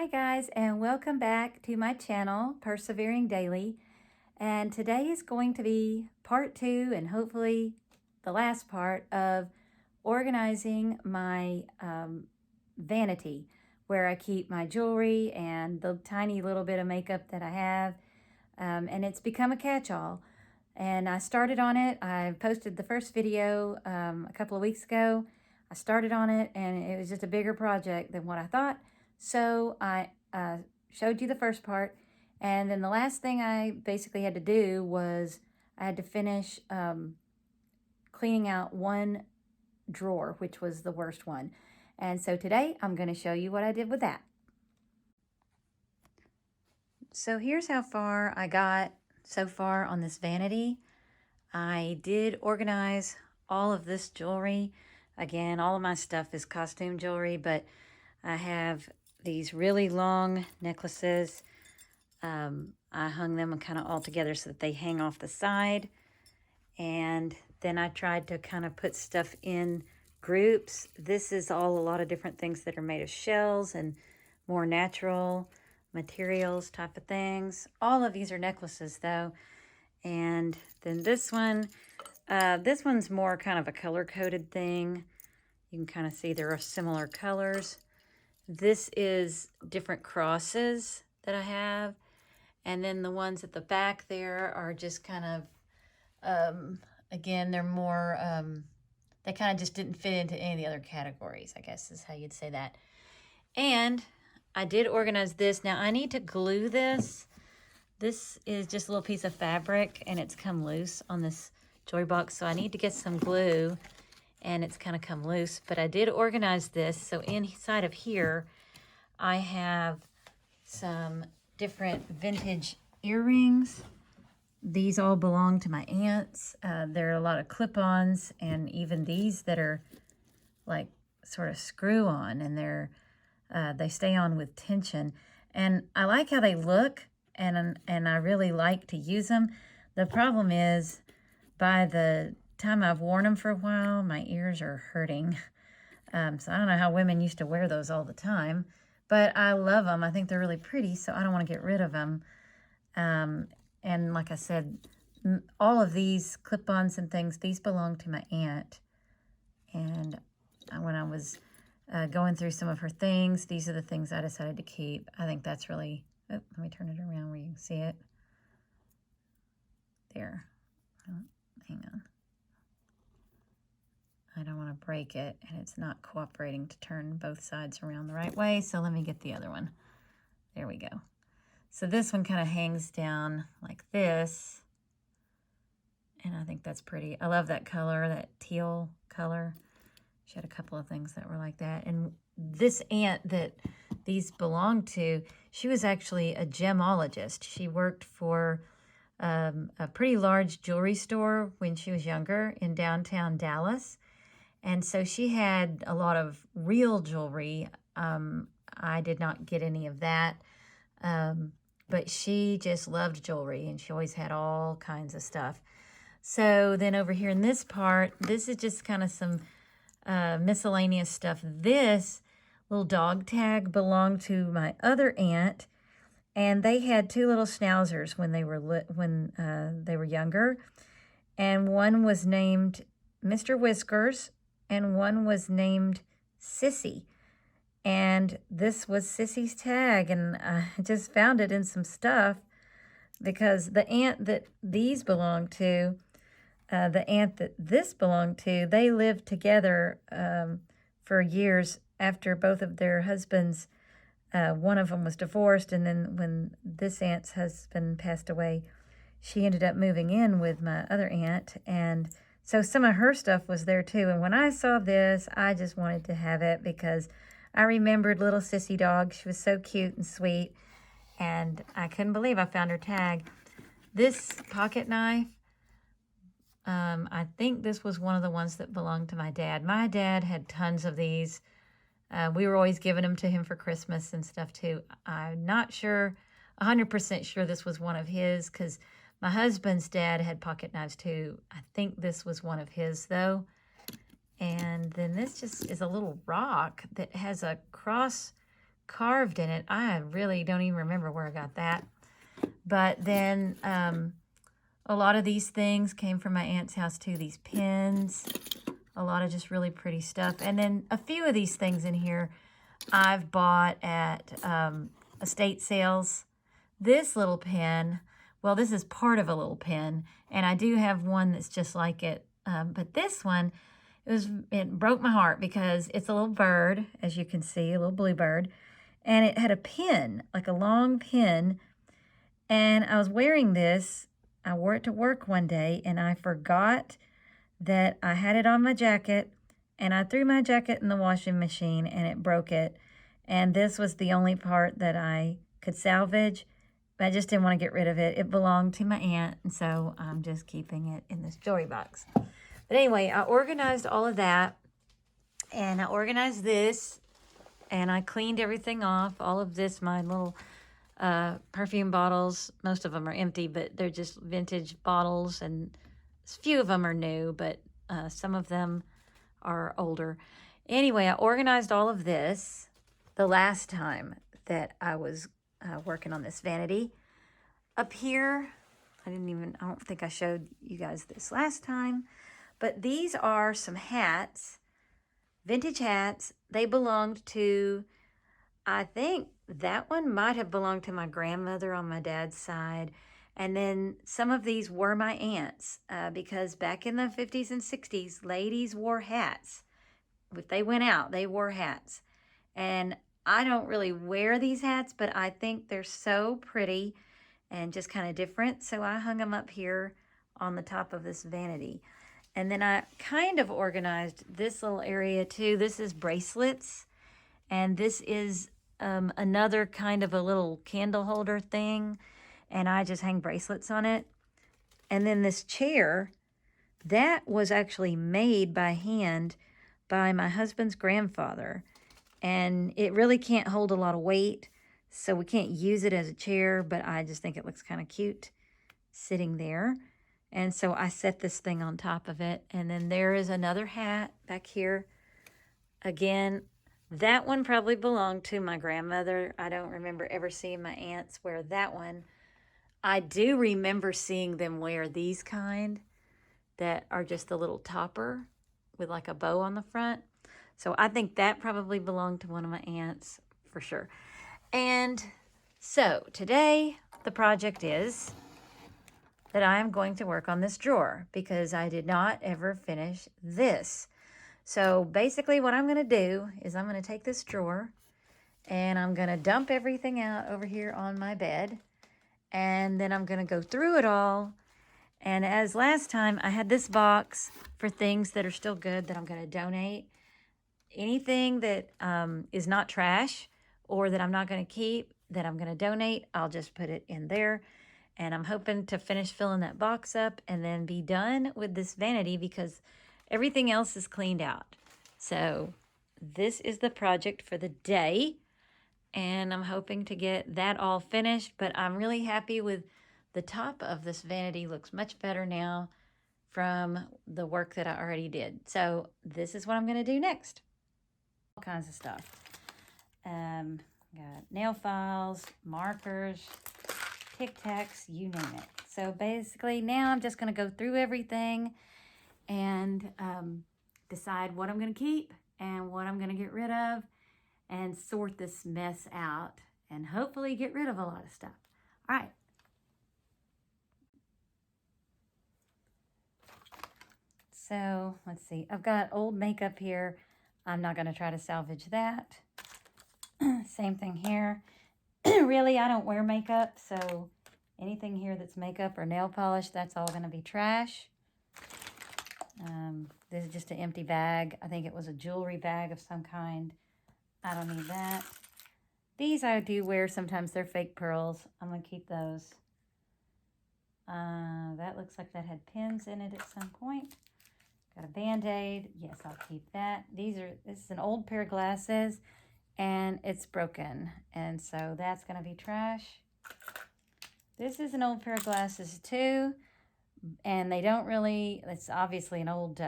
Hi guys, and welcome back to my channel, Persevering Daily. And today is going to be part 2 and hopefully the last part of organizing my vanity, where I keep my jewelry and the tiny little bit of makeup that I have. And it's become a catch-all. And I started on it. I posted the first video a couple of weeks ago. I started on it and it was just a bigger project than what I thought. So I showed you the first part, and then the last thing I basically had to do was I had to finish cleaning out one drawer, which was the worst one. And so today I'm going to show you what I did with that. So here's how far I got so far on this vanity. I did organize all of this jewelry. Again, all of my stuff is costume jewelry, but I have these really long necklaces. I hung them kind of all together so that they hang off the side. And then I tried to kind of put stuff in groups. This is all a lot of different things that are made of shells and more natural materials type of things. All of these are necklaces though. And then this one's more kind of a color-coded thing. You can kind of see there are similar colors. This is different crosses that I have. And then the ones at the back there are just kind of, again, they're more, they kind of just didn't fit into any of the other categories, I guess is how you'd say that. And I did organize this. Now I need to glue this. This is just a little piece of fabric and it's come loose on this jewelry box. So I need to get some glue and it's kind of come loose, but I did organize this. So inside of here, I have some different vintage earrings. These all belong to my aunts. There are a lot of clip-ons and even these that are like sort of screw on, and they stay on with tension. And I like how they look, and I really like to use them. The problem is, by the time I've worn them for a while, my ears are hurting. So I don't know how women used to wear those all the time, but I love them. I think they're really pretty, so I don't want to get rid of them. And like I said, all of these clip-ons and things, these belong to my aunt. And when I was going through some of her things, these are the things I decided to keep. I think that's really, oh, let me turn it around where you can see it. There. Oh, hang on. I don't want to break it, and it's not cooperating to turn both sides around the right way, so let me get the other one. There we go. So this one kind of hangs down like this, and I think that's pretty. I love that color, that teal color. She had a couple of things that were like that. And this aunt that these belong to, she was actually a gemologist. She worked for a pretty large jewelry store when she was younger in downtown Dallas. And so she had a lot of real jewelry. I did not get any of that. But she just loved jewelry, and she always had all kinds of stuff. So then over here in this part, this is just kind of some miscellaneous stuff. This little dog tag belonged to my other aunt, and they had two little schnauzers when they were younger. And one was named Mr. Whiskers, and one was named Sissy. And this was Sissy's tag, and I just found it in some stuff because the aunt that these belonged to, the aunt that this belonged to, they lived together for years after both of their husbands. One of them was divorced, and then when this aunt's husband passed away, she ended up moving in with my other aunt, and so some of her stuff was there too. And when I saw this, I just wanted to have it because I remembered little Sissy dog. She was so cute and sweet, and I couldn't believe I found her tag. This pocket knife, I think this was one of the ones that belonged to my dad. My dad had tons of these. We were always giving them to him for Christmas and stuff too. I'm not sure, 100% sure this was one of his, because my husband's dad had pocket knives too. I think this was one of his though. And then this just is a little rock that has a cross carved in it. I really don't even remember where I got that. But then a lot of these things came from my aunt's house too. These pins, a lot of just really pretty stuff. And then a few of these things in here I've bought at estate sales. This little pin, well, this is part of a little pin, and I do have one that's just like it. But this one, it broke my heart because it's a little bird, as you can see, a little blue bird, and it had a pin, like a long pin, and I was wearing this. I wore it to work one day, and I forgot that I had it on my jacket, and I threw my jacket in the washing machine, and it broke it. And this was the only part that I could salvage. But I just didn't want to get rid of it. It belonged to my aunt, and so I'm just keeping it in this jewelry box. But anyway, I organized all of that, and I organized this, and I cleaned everything off. All of this, my little perfume bottles, most of them are empty, but they're just vintage bottles, and a few of them are new, but some of them are older. Anyway, I organized all of this the last time that I was working on this vanity. Up here, I don't think I showed you guys this last time, but these are some hats, vintage hats. They belonged to, I think that one might have belonged to my grandmother on my dad's side. And then some of these were my aunt's because back in the 50s and 60s, ladies wore hats. If they went out, they wore hats. And I don't really wear these hats, but I think they're so pretty and just kind of different. So I hung them up here on the top of this vanity. And then I kind of organized this little area too. This is bracelets. And this is another kind of a little candle holder thing. And I just hang bracelets on it. And then this chair, that was actually made by hand by my husband's grandfather. And it really can't hold a lot of weight, so we can't use it as a chair, but I just think it looks kind of cute sitting there. And so I set this thing on top of it. And then there is another hat back here. Again, that one probably belonged to my grandmother. I don't remember ever seeing my aunts wear that one. I do remember seeing them wear these kind that are just a little topper with like a bow on the front. So I think that probably belonged to one of my aunts for sure. And so today the project is that I am going to work on this drawer because I did not ever finish this. So basically what I'm going to do is I'm going to take this drawer and I'm going to dump everything out over here on my bed. And then I'm going to go through it all. And as last time, I had this box for things that are still good that I'm going to donate. Anything that is not trash or that I'm not going to keep, that I'm going to donate, I'll just put it in there. And I'm hoping to finish filling that box up and then be done with this vanity because everything else is cleaned out. So this is the project for the day. And I'm hoping to get that all finished. But I'm really happy with the top of this vanity. Looks much better now from the work that I already did. So this is what I'm going to do next. All kinds of stuff. Got nail files, markers, Tic Tacs, you name it. So basically now I'm just going to go through everything and decide what I'm going to keep and what I'm going to get rid of and sort this mess out and hopefully get rid of a lot of stuff. All right. So let's see. I've got old makeup here. I'm not going to try to salvage that. Same thing here. Really, I don't wear makeup, so anything here that's makeup or nail polish, that's all going to be trash. This is just an empty bag. I think it was a jewelry bag of some kind. I don't need that. These I do wear sometimes. They're fake pearls. I'm going to keep those. That looks like that had pins in it at some point. Got a Band-Aid. Yes, I'll keep that. This is an old pair of glasses, and it's broken. And so that's going to be trash. This is an old pair of glasses, too. And they don't really, it's obviously an old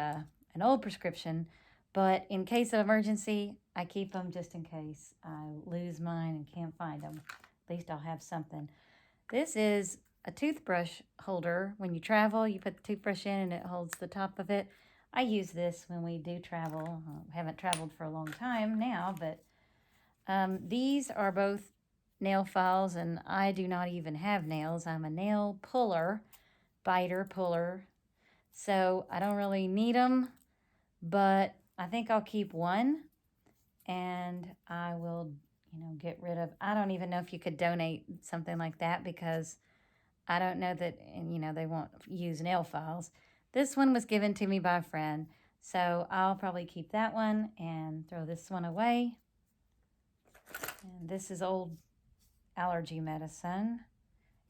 prescription. But in case of emergency, I keep them just in case I lose mine and can't find them. At least I'll have something. This is a toothbrush holder. When you travel, you put the toothbrush in and it holds the top of it. I use this when we do travel. Haven't traveled for a long time now, but these are both nail files, and I do not even have nails. I'm a nail puller, biter puller, so I don't really need them, but I think I'll keep one, and I will, get rid of. I don't even know if you could donate something like that, because I don't know that, and they won't use nail files. This one was given to me by a friend, so I'll probably keep that one and throw this one away. And this is old allergy medicine.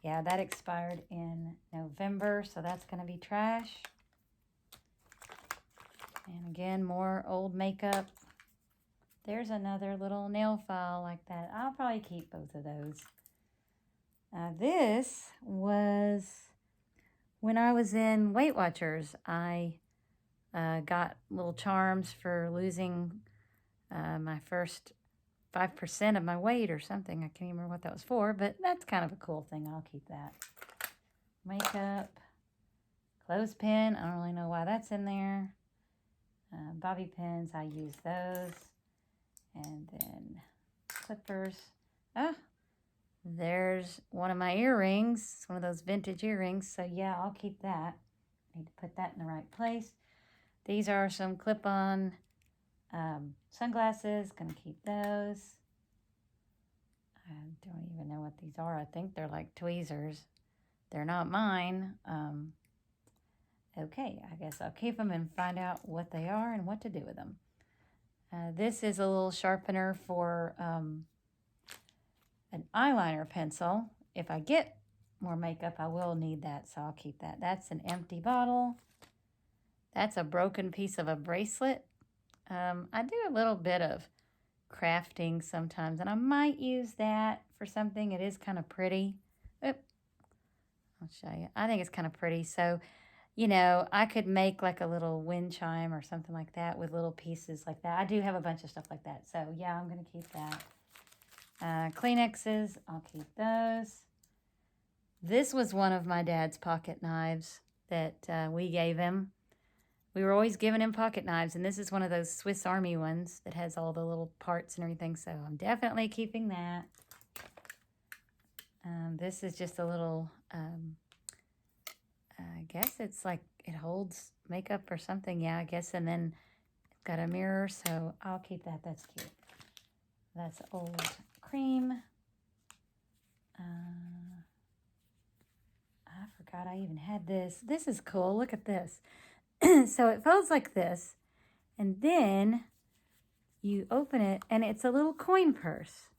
Yeah, that expired in November, so that's going to be trash. And again, more old makeup. There's another little nail file like that. I'll probably keep both of those. This was when I was in Weight Watchers. I got little charms for losing my first 5% of my weight or something. I can't even remember what that was for, but that's kind of a cool thing. I'll keep that. Makeup, clothespin. I don't really know why that's in there. Bobby pins, I use those. And then clippers. Ah, there's one of my earrings. It's one of those vintage earrings. So yeah, I'll keep that. Need to put that in the right place. These are some clip-on sunglasses. Gonna keep those. I don't even know what these are. I think they're like tweezers. They're not mine. Okay, I guess I'll keep them and find out what they are and what to do with them. This is a little sharpener for an eyeliner pencil. If I get more makeup, I will need that, so I'll keep that. That's an empty bottle. That's a broken piece of a bracelet. I do a little bit of crafting sometimes, and I might use that for something. It is kind of pretty. Oop. I'll show you. I think it's kind of pretty. So, I could make like a little wind chime or something like that with little pieces like that. I do have a bunch of stuff like that. So, yeah, I'm going to keep that. Kleenexes, I'll keep those. This was one of my dad's pocket knives that we gave him. We were always giving him pocket knives, and this is one of those Swiss Army ones that has all the little parts and everything, so I'm definitely keeping that. This is just a little, I guess it's like it holds makeup or something, yeah, I guess, and then it's got a mirror, so I'll keep that. That's cute. That's old cream. I forgot I even had this. This is cool. Look at this. So it folds like this, and then you open it, and it's a little coin purse.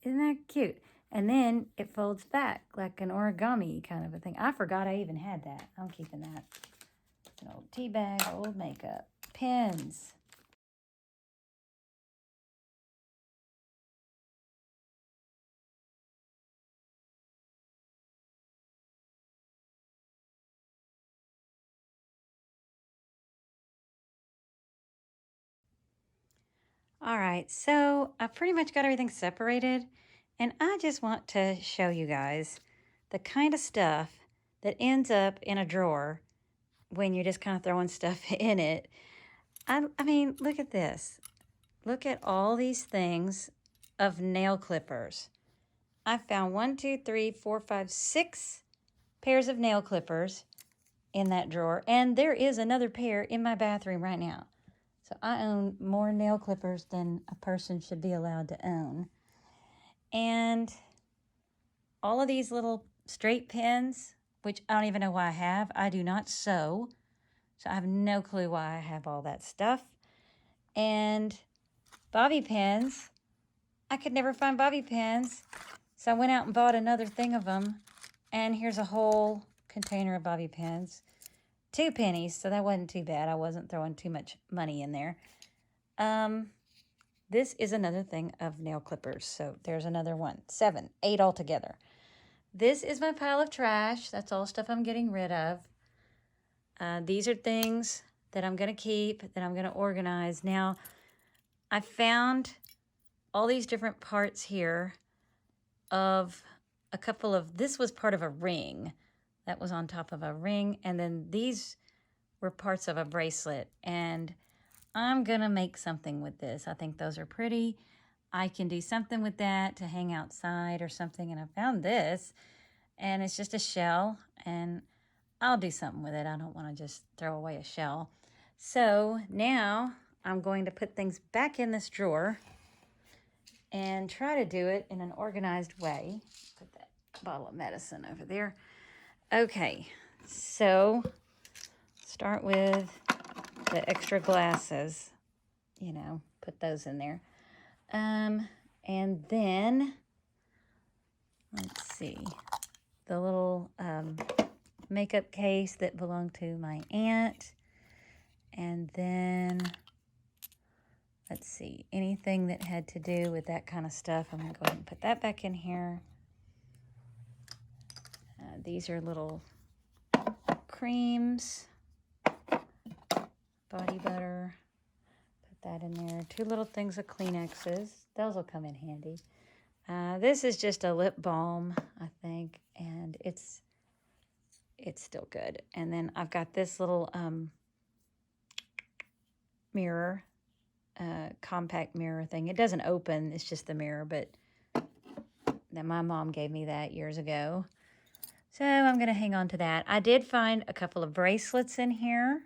Isn't that cute? And then it folds back like an origami kind of a thing. I forgot I even had that. I'm keeping that. An old tea bag, old makeup, pens. All right, so I pretty much got everything separated, and I just want to show you guys the kind of stuff that ends up in a drawer when you're just kind of throwing stuff in it. I mean, look at this. Look at all these things of nail clippers. I found 1, 2, 3, 4, 5, 6 pairs of nail clippers in that drawer, and there is another pair in my bathroom right now. So I own more nail clippers than a person should be allowed to own. And all of these little straight pins, which I don't even know why I have. I do not sew, so I have no clue why I have all that stuff. And bobby pins. I could never find bobby pins, so I went out and bought another thing of them. And here's a whole container of bobby pins. 2 pennies, so that wasn't too bad. I wasn't throwing too much money in there. This is another thing of nail clippers. So there's another one. 7, 8 altogether. This is my pile of trash. That's all stuff I'm getting rid of. These are things that I'm going to keep, that I'm going to organize. Now, I found all these different parts here of a couple of, this was part of a ring that was on top of a ring, and then these were parts of a bracelet, and I'm gonna make something with this. I think those are pretty. I can do something with that to hang outside or something, and I found this, and it's just a shell, and I'll do something with it. I don't want to just throw away a shell. So now I'm going to put things back in this drawer and try to do it in an organized way. Put that bottle of medicine over there. Okay, so start with the extra glasses, you know, put those in there. And then, let's see, the little makeup case that belonged to my aunt. And then, let's see, anything that had to do with that kind of stuff, I'm going to go ahead and put that back in here. These are little creams, body butter, put that in there. 2 little things of Kleenexes. Those will come in handy. This is just a lip balm, I think, and it's still good. And then I've got this little mirror, compact mirror thing. It doesn't open, it's just the mirror, but that my mom gave me that years ago. So I'm going to hang on to that. I did find a couple of bracelets in here,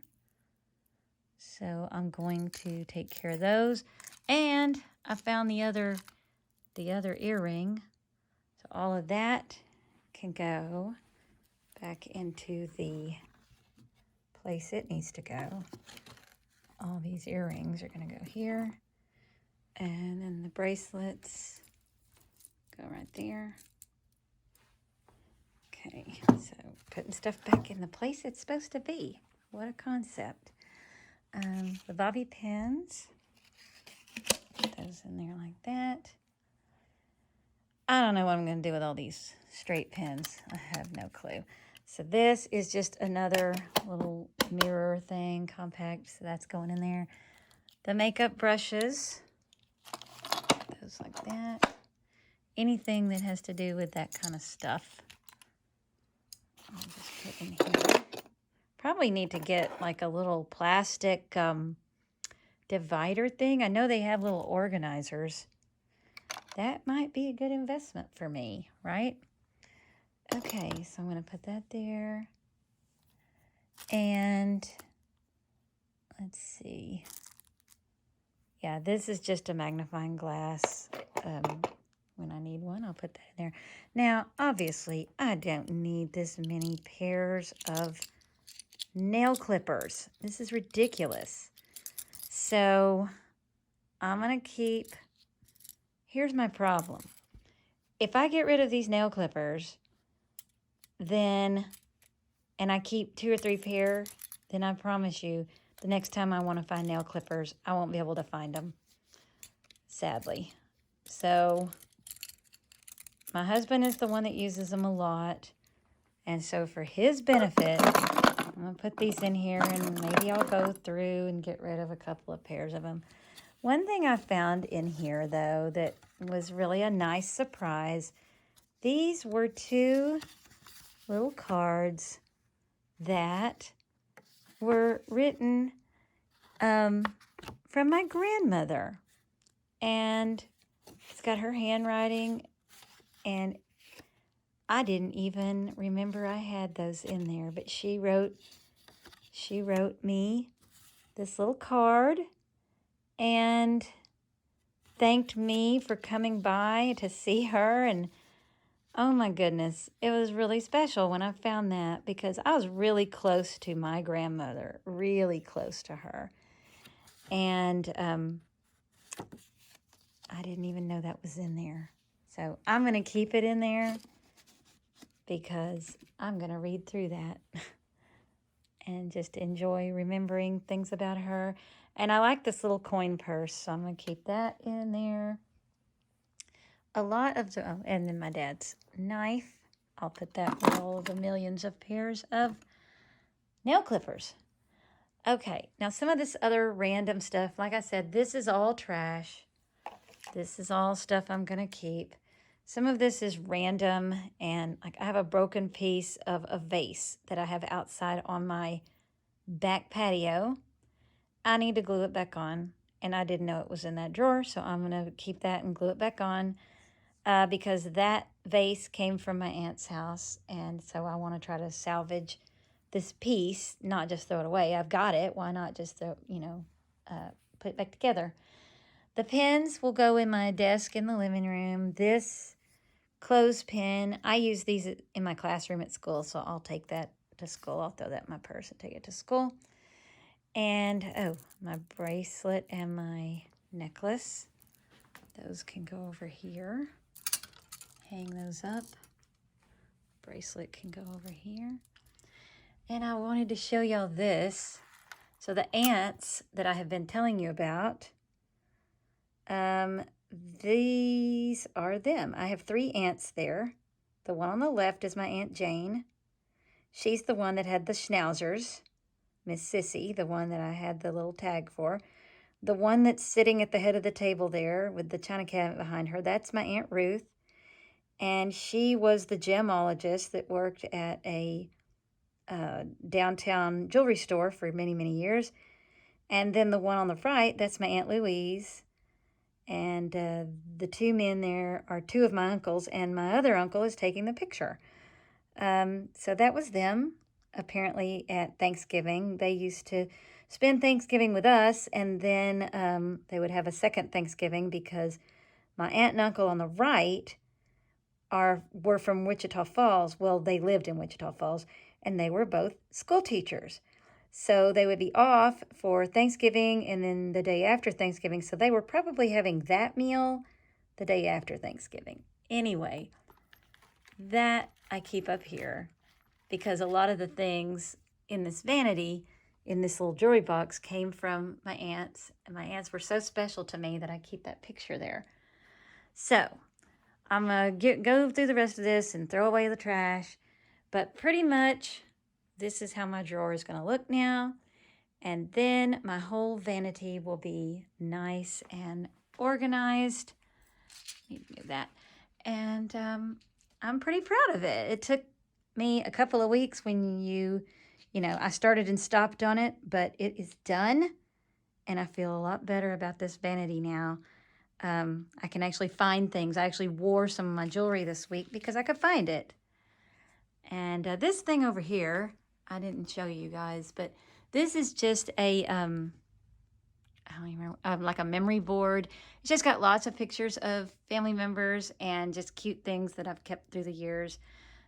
so I'm going to take care of those. And I found the other earring. So all of that can go back into the place it needs to go. All these earrings are going to go here. And then the bracelets go right there. Okay, so putting stuff back in the place it's supposed to be. What a concept. The bobby pins, put those in there like that. I don't know what I'm going to do with all these straight pins. I have no clue. So this is just another little mirror thing, compact, so that's going in there. The makeup brushes, those like that. Anything that has to do with that kind of stuff, I'll just put in here. Probably need to get like a little plastic divider thing. I know they have little organizers. That might be a good investment for me, right? Okay, so I'm going to put that there. And let's see. Yeah, this is just a magnifying glass. When I need one, I'll put that in there. Now, obviously, I don't need this many pairs of nail clippers. This is ridiculous. So I'm going to keep, here's my problem. If I get rid of these nail clippers, then, and I keep 2 or 3 pair, then I promise you, the next time I want to find nail clippers, I won't be able to find them, sadly. So my husband is the one that uses them a lot. And so for his benefit, I'm going to put these in here and maybe I'll go through and get rid of a couple of pairs of them. One thing I found in here, though, that was really a nice surprise, these were 2 little cards that were written from my grandmother. And it's got her handwriting, and I didn't even remember I had those in there, but she wrote me this little card and thanked me for coming by to see her. And oh my goodness, it was really special when I found that, because I was really close to my grandmother, really close to her. And I didn't even know that was in there. So I'm going to keep it in there because I'm going to read through that and just enjoy remembering things about her. And I like this little coin purse, so I'm going to keep that in there. A lot of, and then my dad's knife. I'll put that with all the millions of pairs of nail clippers. Okay, now some of this other random stuff, like I said, this is all trash. This is all stuff I'm going to keep. Some of this is random, and like I have a broken piece of a vase that I have outside on my back patio. I need to glue it back on, and I didn't know it was in that drawer, so I'm going to keep that and glue it back on because that vase came from my aunt's house, and so I want to try to salvage this piece, not just throw it away. I've got it. Why not just throw, put it back together? The pens will go in my desk in the living room. This clothespin, I use these in my classroom at school, so I'll take that to school. I'll throw that in my purse and take it to school. And, oh, my bracelet and my necklace. Those can go over here. Hang those up. Bracelet can go over here. And I wanted to show y'all this. So the ants that I have been telling you about, these are them. I have 3 ants there. The one on the left is my Aunt Jane. She's the one that had the schnauzers. Miss Sissy, the one that I had the little tag for. The one that's sitting at the head of the table there with the china cabinet behind her, that's my Aunt Ruth. And she was the gemologist that worked at a downtown jewelry store for many, many years. And then the one on the right, that's my Aunt Louise. And the 2 men there are 2 of my uncles, and my other uncle is taking the picture. So that was them, apparently, at Thanksgiving. They used to spend Thanksgiving with us, and then they would have a second Thanksgiving because my aunt and uncle on the right were from Wichita Falls. Well, they lived in Wichita Falls, and they were both school teachers. So they would be off for Thanksgiving and then the day after Thanksgiving. So they were probably having that meal the day after Thanksgiving. Anyway, that I keep up here because a lot of the things in this vanity, in this little jewelry box, came from my aunts. And my aunts were so special to me that I keep that picture there. So I'm going to go through the rest of this and throw away the trash. But pretty much this is how my drawer is going to look now. And then my whole vanity will be nice and organized. Need to move that. And I'm pretty proud of it. It took me a couple of weeks when I started and stopped on it, but it is done. And I feel a lot better about this vanity now. I can actually find things. I actually wore some of my jewelry this week because I could find it. And this thing over here, I didn't show you guys, but this is just a, I don't even remember, like a memory board. It's just got lots of pictures of family members and just cute things that I've kept through the years.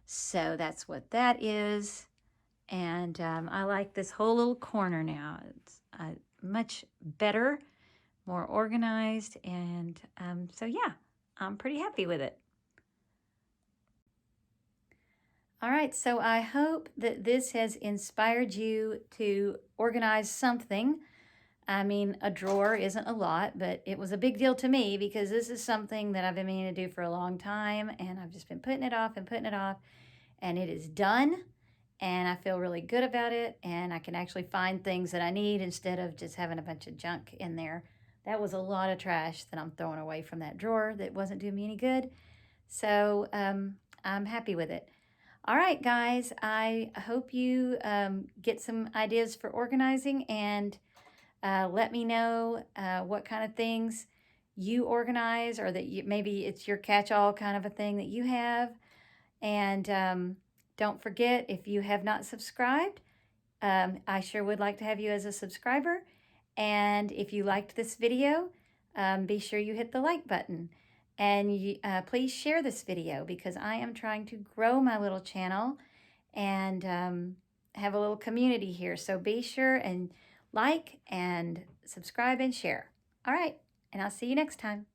So that's what that is. And I like this whole little corner now. It's much better, more organized. And so yeah, I'm pretty happy with it. All right, so I hope that this has inspired you to organize something. I mean, a drawer isn't a lot, but it was a big deal to me because this is something that I've been meaning to do for a long time, and I've just been putting it off, and it is done, and I feel really good about it, and I can actually find things that I need instead of just having a bunch of junk in there. That was a lot of trash that I'm throwing away from that drawer that wasn't doing me any good, so I'm happy with it. All right, guys, I hope you get some ideas for organizing, and let me know what kind of things you organize, or that maybe it's your catch-all kind of a thing that you have. And don't forget, if you have not subscribed, I sure would like to have you as a subscriber. And if you liked this video, be sure you hit the like button. And please share this video because I am trying to grow my little channel and have a little community here. So be sure and like and subscribe and share. All right, and I'll see you next time.